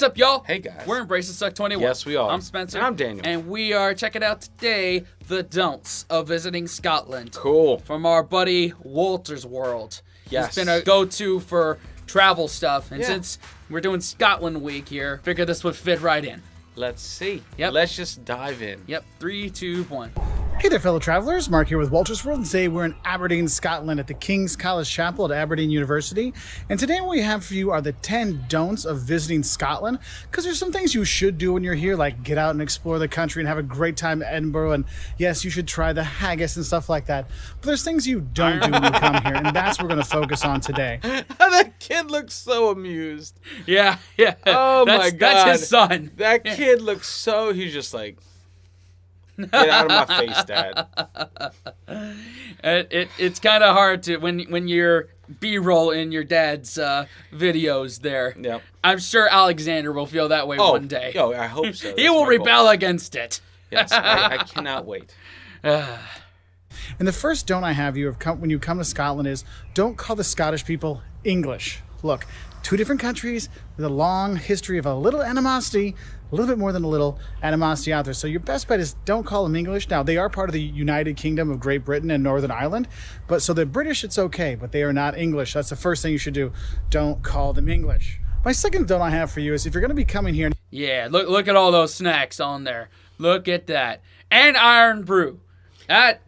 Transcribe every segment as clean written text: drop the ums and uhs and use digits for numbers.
What's up, y'all? Hey, guys. We're Embrace the Suck 21. Yes, we are. I'm Spencer. And I'm Daniel. And we are checking out today the don'ts of visiting Scotland. Cool. From our buddy Wolter's World. Yes. He's been a go-to for travel stuff. And Yeah. since we're doing Scotland week here, figured this would fit right in. Let's see. Yep. Let's just dive in. Yep. 3, 2, 1. Hey there, fellow travelers. Mark here with Wolter's World, and today we're in Aberdeen, Scotland at the King's College Chapel at Aberdeen University. And today what we have for you are the 10 don'ts of visiting Scotland, because there's some things you should do when you're here, like get out and explore the country and have a great time at Edinburgh, and yes, you should try the haggis and stuff like that. But there's things you don't do when you come here, and that's what we're going to focus on today. That kid looks so amused. Yeah. Oh, my God. That's his son. That kid looks so... He's just like... Get out of my face, Dad. It's kind of hard to when you're B-roll in your dad's videos there. Yep. I'm sure Alexander will feel that way one day. Yo, I hope so. He will rebel against it. Yes, I cannot wait. And the first don't I have you when you come to Scotland is don't call the Scottish people English. Look, two different countries with a long history of a little animosity, a little bit more than a little animosity out there. So your best bet is don't call them English. Now, they are part of the United Kingdom of Great Britain and Northern Ireland, but so the British, it's okay, but they are not English. That's the first thing you should do. Don't call them English. My second don't I have for you is if you're going to be coming here... Yeah, look at all those snacks on there. Look at that. And Iron Brew. That...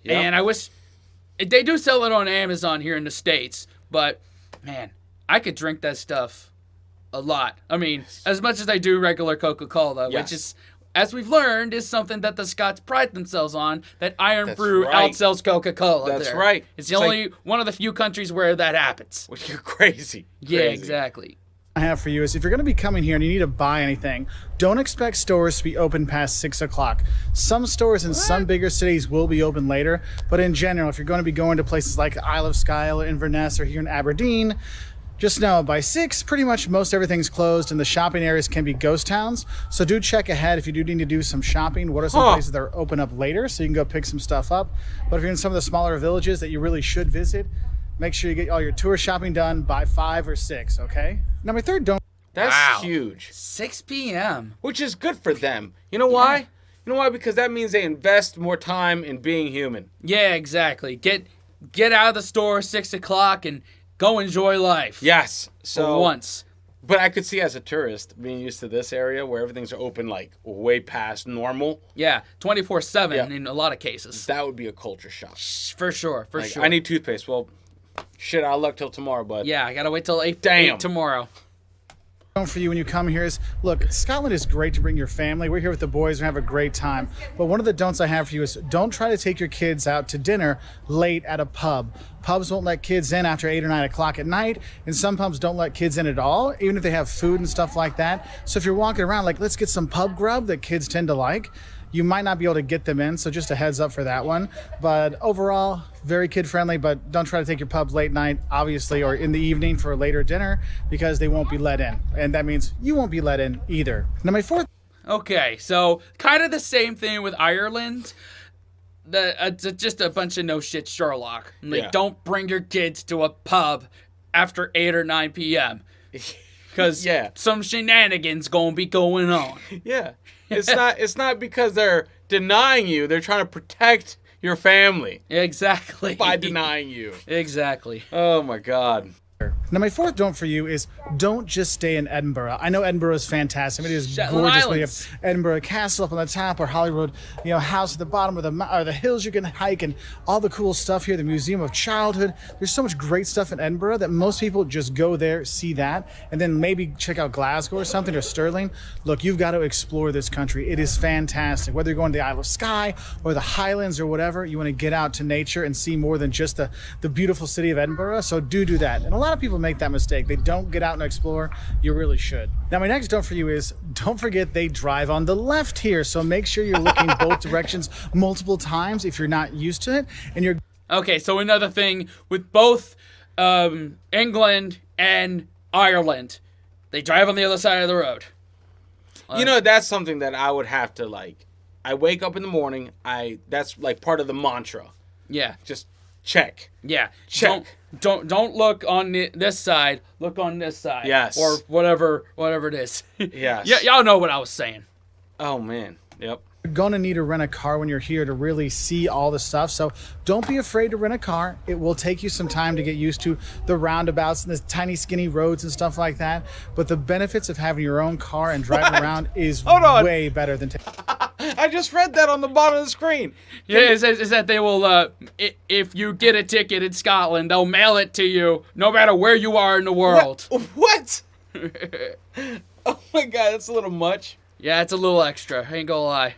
Yep. And I wish... They do sell it on Amazon here in the States, but, man, I could drink that stuff a lot. I mean, as much as I do regular Coca-Cola, Yes. which is, as we've learned, is something that the Scots pride themselves on, that Iron That's Brew right. outsells Coca-Cola. That's there. right. It's the It's only one of the few countries where that happens. Well, you're crazy. Yeah, Crazy. exactly. I have for you is if you're going to be coming here and you need to buy anything, don't expect stores to be open past 6 o'clock. Some stores in some bigger cities will be open later, but in general, if you're going to be going to places like Isle of Skye or Inverness or here in Aberdeen, just know by 6, pretty much most everything's closed and the shopping areas can be ghost towns. So do check ahead if you do need to do some shopping. What are some places that are open up later so you can go pick some stuff up? But if you're in some of the smaller villages that you really should visit, make sure you get all your tour shopping done by 5 or 6, okay? Now my third don't... That's Wow. huge. 6 p.m. Which is good for them. You know why? You know why? Because that means they invest more time in being human. Yeah, exactly. Get out of the store 6 o'clock and go enjoy life. Yes. So For once. But I could see as a tourist being used to this area where everything's open like way past normal. Yeah, 24/7 Yeah. in a lot of cases. That would be a culture shock. For sure, for Like, sure. I need toothpaste. Well, shit, I'll luck till tomorrow, bud. Yeah, I gotta wait till 8 Damn. tomorrow. For you when you come here is, look, Scotland is great to bring your family. We're here with the boys and have a great time. But one of the don'ts I have for you is don't try to take your kids out to dinner late at a pub. Pubs won't let kids in after 8 or 9 o'clock at night, and some pubs don't let kids in at all, even if they have food and stuff like that. So if you're walking around like, let's get some pub grub that kids tend to like, you might not be able to get them in, so just a heads up for that one. But overall, very kid-friendly, but don't try to take your pub late night, obviously, or in the evening for a later dinner, because they won't be let in. And that means you won't be let in either. Now, my fourth... Okay, so kind of the same thing with Ireland. It's just a bunch of no shit Sherlock. Like, Yeah. don't bring your kids to a pub after 8 or 9 p.m. Because Yeah. some shenanigans gonna be going on. Yeah. It's not because they're denying you. They're trying to protect your family Exactly. by denying you. Exactly. Oh, my God. Now, my fourth don't for you is don't just stay in Edinburgh. I know Edinburgh is fantastic. It is Shetland gorgeous. We Islands. have Edinburgh Castle up on the top, or Holyrood, house at the bottom, or the hills you can hike, and all the cool stuff here. The Museum of Childhood. There's so much great stuff in Edinburgh that most people just go there, see that, and then maybe check out Glasgow or something, or Stirling. Look, you've got to explore this country. It is fantastic. Whether you're going to the Isle of Skye or the Highlands or whatever, you want to get out to nature and see more than just the beautiful city of Edinburgh. So do that. And a lot of people make that mistake. They don't get out and explore. You really should. Now, my next don't for you is don't forget they drive on the left here. So make sure you're looking both directions multiple times if you're not used to it. And you're... Okay, so another thing with both England and Ireland, they drive on the other side of the road. That's something that I would have to, like, I wake up in the morning, that's, like, part of the mantra. Yeah. Just Check. Yeah. Check. Don't look on this side. Look on this side. Yes. Or whatever it is. Yes. Yeah, y'all know what I was saying. Oh, man. Yep. You're going to need to rent a car when you're here to really see all the stuff. So don't be afraid to rent a car. It will take you some time to get used to the roundabouts and the tiny skinny roads and stuff like that. But the benefits of having your own car and driving around is way better than I just read that on the bottom of the screen. Yeah, is that they will, if you get a ticket in Scotland, they'll mail it to you no matter where you are in the world. What? Oh, my God. That's a little much. Yeah, it's a little extra. I ain't gonna lie.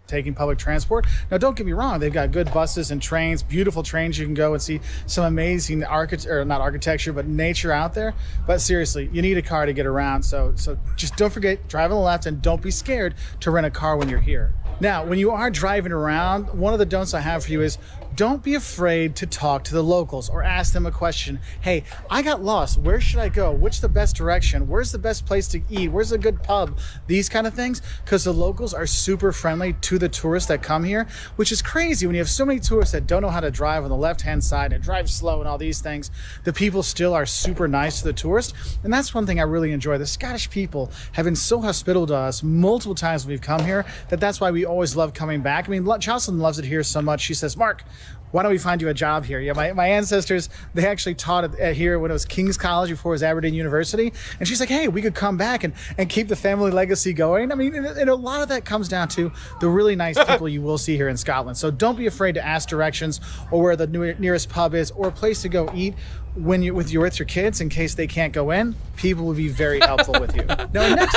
taking public transport. Now, don't get me wrong. They've got good buses and trains, beautiful trains. You can go and see some amazing not architecture, but nature out there. But seriously, you need a car to get around. So just don't forget, drive on the left, and don't be scared to rent a car when you're here. Now, when you are driving around, one of the don'ts I have for you is don't be afraid to talk to the locals or ask them a question. Hey, I got lost. Where should I go? What's the best direction? Where's the best place to eat? Where's a good pub? These kind of things. Because the locals are super friendly to the tourists that come here, which is crazy when you have so many tourists that don't know how to drive on the left-hand side and drive slow and all these things. The people still are super nice to the tourists. And that's one thing I really enjoy. The Scottish people have been so hospitable to us multiple times when we've come here that's why we always love coming back. I mean, Jocelyn loves it here so much. She says, Mark, why don't we find you a job here? Yeah, my ancestors, they actually taught here when it was King's College before it was Aberdeen University. And she's like, hey, we could come back and keep the family legacy going. I mean, and a lot of that comes down to the really nice people you will see here in Scotland. So don't be afraid to ask directions or where the nearest pub is or a place to go eat when you're with your kids in case they can't go in. People will be very helpful with you. Now, next...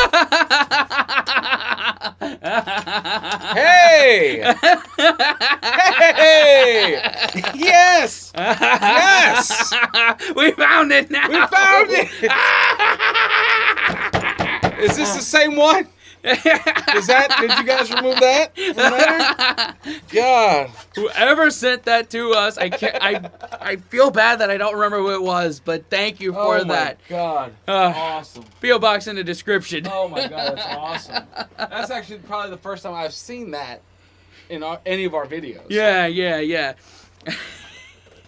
Hey! Hey! Yes! Yes! We found it now! We found it! Is this the same one? Did you guys remove that from there? God. Whoever sent that to us, I feel bad that I don't remember who it was, but thank you for that. Oh my God. Awesome. P.O. Box in the description. Oh my God, that's awesome. That's actually probably the first time I've seen that in any of our videos. Yeah.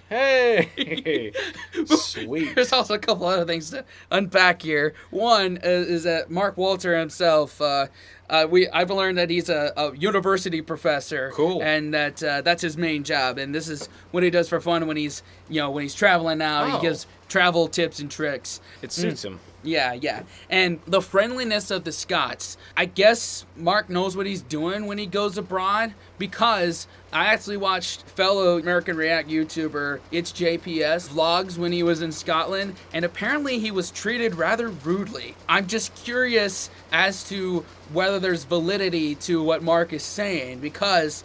Hey! Sweet. There's also a couple other things to unpack here. One is that Mark Wolter himself, I've learned that he's a university professor. Cool. And that's his main job. And this is what he does for fun when he's traveling out. Oh. He gives travel tips and tricks. It suits him. Yeah. And the friendliness of the Scots. I guess Mark knows what he's doing when he goes abroad, because I actually watched fellow American React YouTuber It's JPS vlogs when he was in Scotland, and apparently he was treated rather rudely. I'm just curious as to whether there's validity to what Mark is saying, because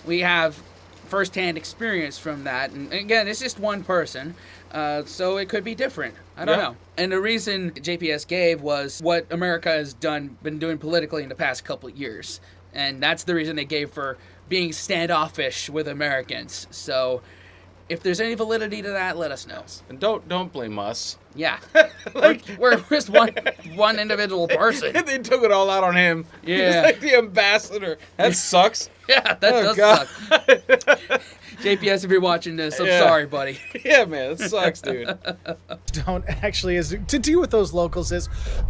we have firsthand experience from that. And again, it's just one person, so it could be different. I don't know. And the reason JPS gave was what America has been doing politically in the past couple of years. And that's the reason they gave for being standoffish with Americans. So if there's any validity to that, let us know. And don't blame us. Yeah. we're just one individual person. They took it all out on him. Yeah. He's like the ambassador. That sucks. Yeah, that does suck. JPS, if you're watching this, I'm sorry, buddy. Yeah, man, that sucks, dude. Don't actually, to do with those locals is,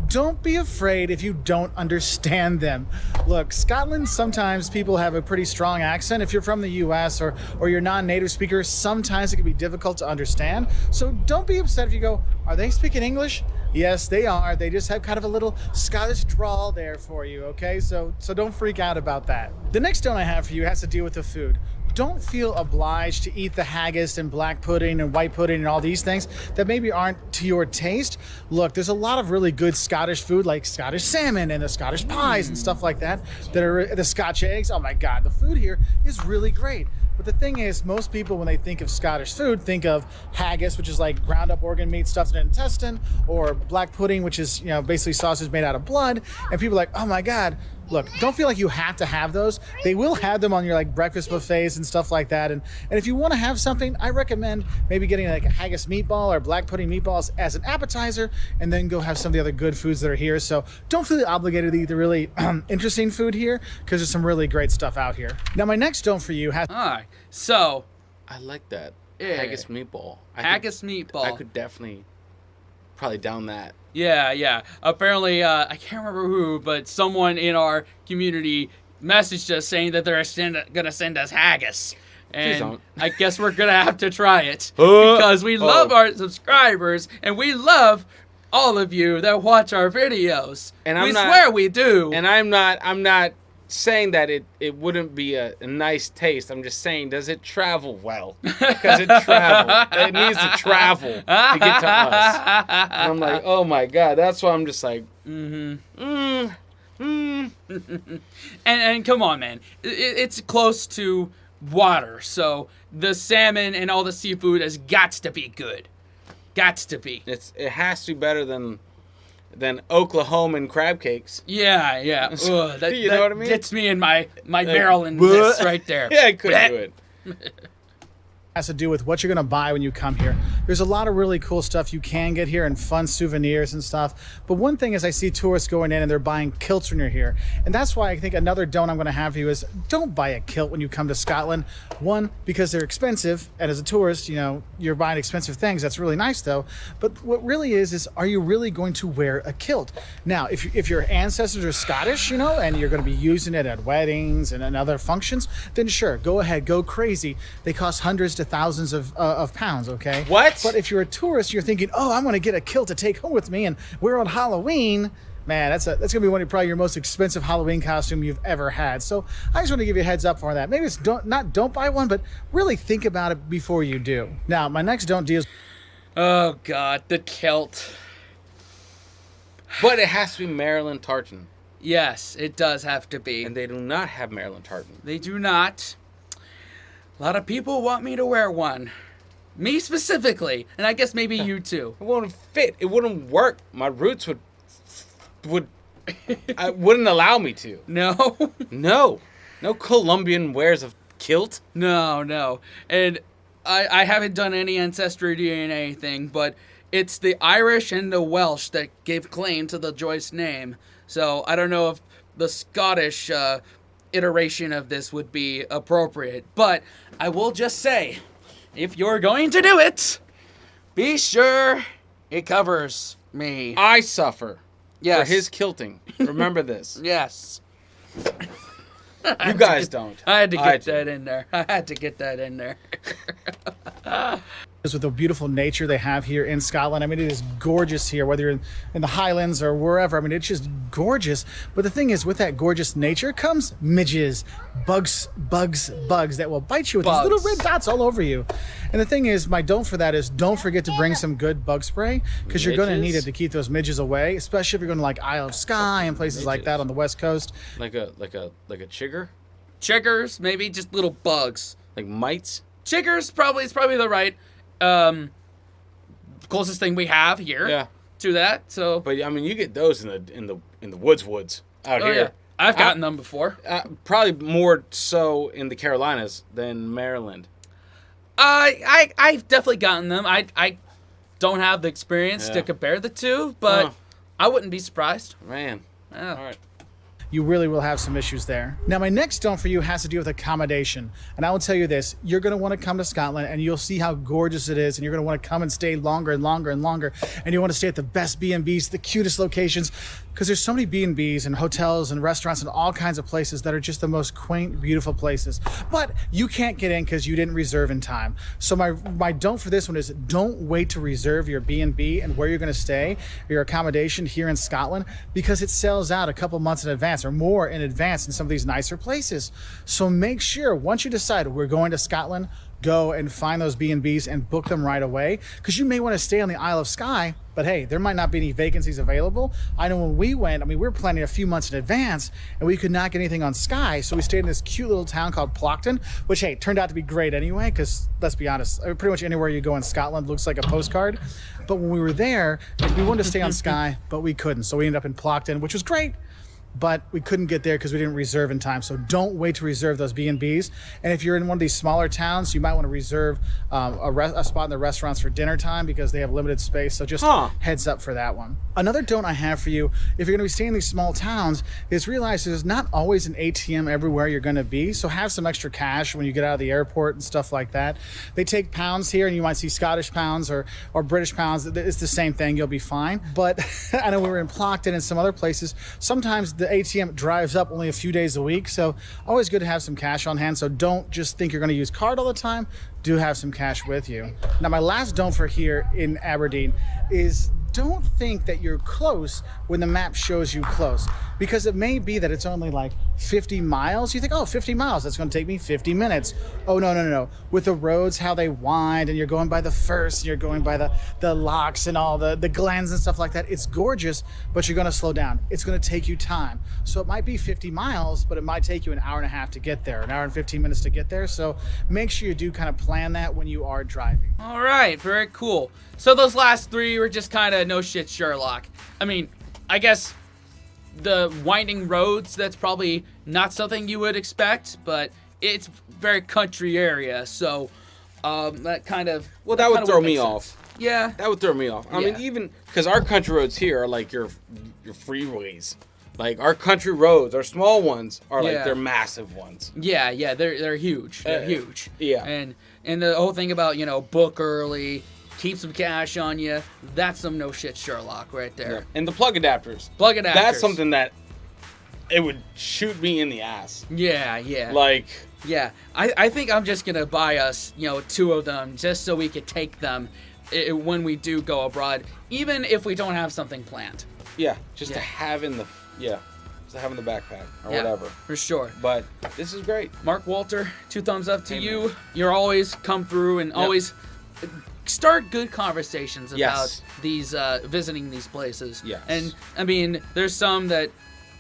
don't be afraid if you don't understand them. Look, Scotland, sometimes people have a pretty strong accent. If you're from the US or you're non-native speaker, sometimes it can be difficult to understand. So don't be upset if you go, are they speaking English? Yes, they are. They just have kind of a little Scottish drawl there for you, okay? So don't freak out about that. The next don't I have for you has to do with the food. Don't feel obliged to eat the haggis and black pudding and white pudding and all these things that maybe aren't to your taste. Look, there's a lot of really good Scottish food, like Scottish salmon and the Scottish pies and stuff like that are the Scotch eggs. Oh my God, the food here is really great. But the thing is, most people, when they think of Scottish food, think of haggis, which is like ground up organ meat stuffed in an intestine, or black pudding, which is, basically sausage made out of blood. And people are like, oh my God. Look, don't feel like you have to have those. They will have them on your breakfast buffets and stuff like that. And if you want to have something, I recommend maybe getting a haggis meatball or black pudding meatballs as an appetizer, and then go have some of the other good foods that are here. So don't feel obligated to eat the really interesting food here, because there's some really great stuff out here. Now, my next don't for you has... All right. So I like that. Yeah. Haggis meatball. Haggis meatball. I could definitely probably down that. Yeah. Apparently, I can't remember who, but someone in our community messaged us saying that they're going to send us haggis. And don't. I guess we're going to have to try it because we love our subscribers and we love all of you that watch our videos. And we swear we do. And I'm not saying that it wouldn't be a nice taste. I'm just saying, does it travel well? Because it needs to travel to get to us. And I'm like, oh my God. That's why I'm just like, And come on, man. It's close to water, so the salmon and all the seafood has got to be good. Got to be. It has to be better than Oklahoman crab cakes. Yeah. Ugh, that, you know what I mean? Gets me in my Maryland-ness right there. Yeah, I couldn't do it. Has to do with what you're going to buy when you come here. There's a lot of really cool stuff you can get here and fun souvenirs and stuff. But one thing is I see tourists going in and they're buying kilts when you're here. And that's why I think another don't I'm going to have for you is don't buy a kilt when you come to Scotland. One, because they're expensive. And as a tourist, you're buying expensive things. That's really nice though. But what really is are you really going to wear a kilt? Now, if your ancestors are Scottish, and you're going to be using it at weddings and other functions, then sure, go ahead, go crazy. They cost hundreds to thousands of pounds, okay? What? But if you're a tourist, you're thinking, oh, I'm going to get a kilt to take home with me and wear on Halloween. Man, that's going to be probably your most expensive Halloween costume you've ever had. So I just want to give you a heads up for that. Maybe it's don't buy one, but really think about it before you do. Now, my next don't deals. Oh God, the kilt. But it has to be Maryland tartan. Yes, it does have to be. And they do not have Maryland tartan. They do not. A lot of people want me to wear one. Me specifically, and I guess maybe you too. It wouldn't fit. It wouldn't work. My roots would I wouldn't allow me to. No. No Colombian wears a kilt. No. And I haven't done any ancestry DNA thing, but it's the Irish and the Welsh that gave claim to the Joyce name. So I don't know if the Scottish iteration of this would be appropriate, but I will just say, if you're going to do it, be sure it covers me. I suffer Yes. for his kilting. Remember this. Yes. You guys don't. I had to get that in there. I had to get that in there. With the beautiful nature they have here in Scotland. I mean, it is gorgeous here, whether you're in the Highlands or wherever. I mean, it's just gorgeous. But the thing is, with that gorgeous nature comes midges, bugs that will bite you with these little red dots all over you. And the thing is, my don't for that is don't forget to bring some good bug spray because you're going to need it to keep those midges away, especially if you're going to like Isle of Skye and places like that on the West Coast. Like a chigger? Chiggers, maybe just little bugs. Like mites? Chiggers is probably the right closest thing we have here to that. So, but I mean, you get those in the woods out here. Yeah. I've gotten them before. Probably more so in the Carolinas than Maryland. I've definitely gotten them. I don't have the experience to compare the two, but I wouldn't be surprised. Man. Oh. All right. You really will have some issues there. Now, my next don't for you has to do with accommodation. And I will tell you this, you're going to want to come to Scotland and you'll see how gorgeous it is. And you're going to want to come and stay longer and longer and longer. And you want to stay at the best B&Bs, the cutest locations, because there's so many B&Bs and hotels and restaurants and all kinds of places that are just the most quaint, beautiful places. But you can't get in because you didn't reserve in time. So my don't for this one is don't wait to reserve your B&B and where you're going to stay, or your accommodation here in Scotland, because it sells out a couple months in advance or more in advance in some of these nicer places. So make sure once you decide we're going to Scotland, go and find those B&Bs and book them right away, because you may want to stay on the Isle of Skye, but hey, there might not be any vacancies available. I know when we went, we were planning a few months in advance and we could not get anything on Skye, so we stayed in this cute little town called Plockton, which hey, turned out to be great anyway, because let's be honest, pretty much anywhere you go in Scotland looks like a postcard. But when we were there, we wanted to stay on Skye, but we couldn't, so we ended up in Plockton, which was great. but we couldn't get there because we didn't reserve in time. So don't wait to reserve those B&Bs. And if you're in one of these smaller towns, you might want to reserve a spot in the restaurants for dinner time because they have limited space. So just heads up for that one. Another don't I have for you, if you're going to be staying in these small towns, is realize there's not always an ATM everywhere you're going to be. So have some extra cash when you get out of the airport and stuff like that. They take pounds here, and you might see Scottish pounds or British pounds. It's the same thing. You'll be fine. But I know we were in Plockton and some other places. Sometimes the ATM drives up only a few days a week. So always good to have some cash on hand. So don't just think you're going to use card all the time. Do have some cash with you. Now, my last don't for here in Aberdeen is don't think that you're close when the map shows you close, because it may be that it's only like 50 miles. You think, oh, 50 miles, that's going to take me 50 minutes. Oh, no. With the roads, how they wind, and you're going by the first, and you're going by the locks and all the glens and stuff like that. It's gorgeous, but you're going to slow down. It's going to take you time. So it might be 50 miles, but it might take you an hour and a half to get there, an hour and 15 minutes to get there. So make sure you do kind of plan that when you are driving. All right, very cool. So those last three were just kind of no shit Sherlock. I mean, I guess the winding roads, that's probably not something you would expect, but it's very country area, so that kind of... Well, that would throw me off. Yeah. That would throw me off. I mean, even... Because our country roads here are like your freeways. Like, our country roads, our small ones, are like they're massive ones. Yeah, they're huge. They're huge. Yeah. And the whole thing about, book early, keep some cash on you, that's some no shit Sherlock right there. Yeah. And the plug adapters. That's something that it would shoot me in the ass. Yeah. Like... Yeah. I think I'm just going to buy us, 2 of them just so we could take them when we do go abroad, even if we don't have something planned. Yeah, just to have in the... Yeah, just to have in the backpack or whatever. For sure. But this is great. Mark Wolter, 2 thumbs up to you. Man. You're always come through and always start good conversations about these visiting these places. Yes. And I mean, there's some that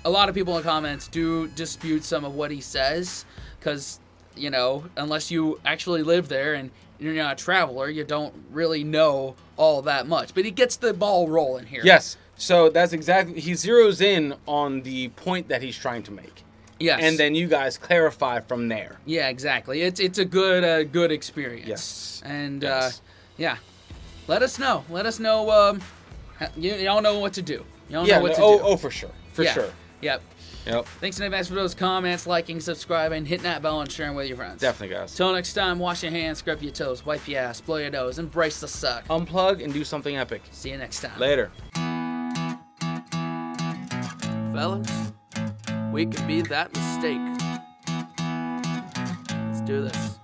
a lot of people in the comments do dispute some of what he says because, unless you actually live there and you're not a traveler, you don't really know all that much. But he gets the ball rolling here. Yes. So that's exactly, he zeroes in on the point that he's trying to make. Yes. And then you guys clarify from there. Yeah, exactly. It's a good experience. Yes. And let us know. Let us know. Y'all know what to do. Y'all know what to do. Oh, for sure. For sure. Yep. Thanks in advance for those comments, liking, subscribing, hitting that bell, and sharing with your friends. Definitely, guys. Till next time, wash your hands, scrub your toes, wipe your ass, blow your nose, embrace the suck. Unplug and do something epic. See you next time. Later. Fellas, we could be that mistake. Let's do this.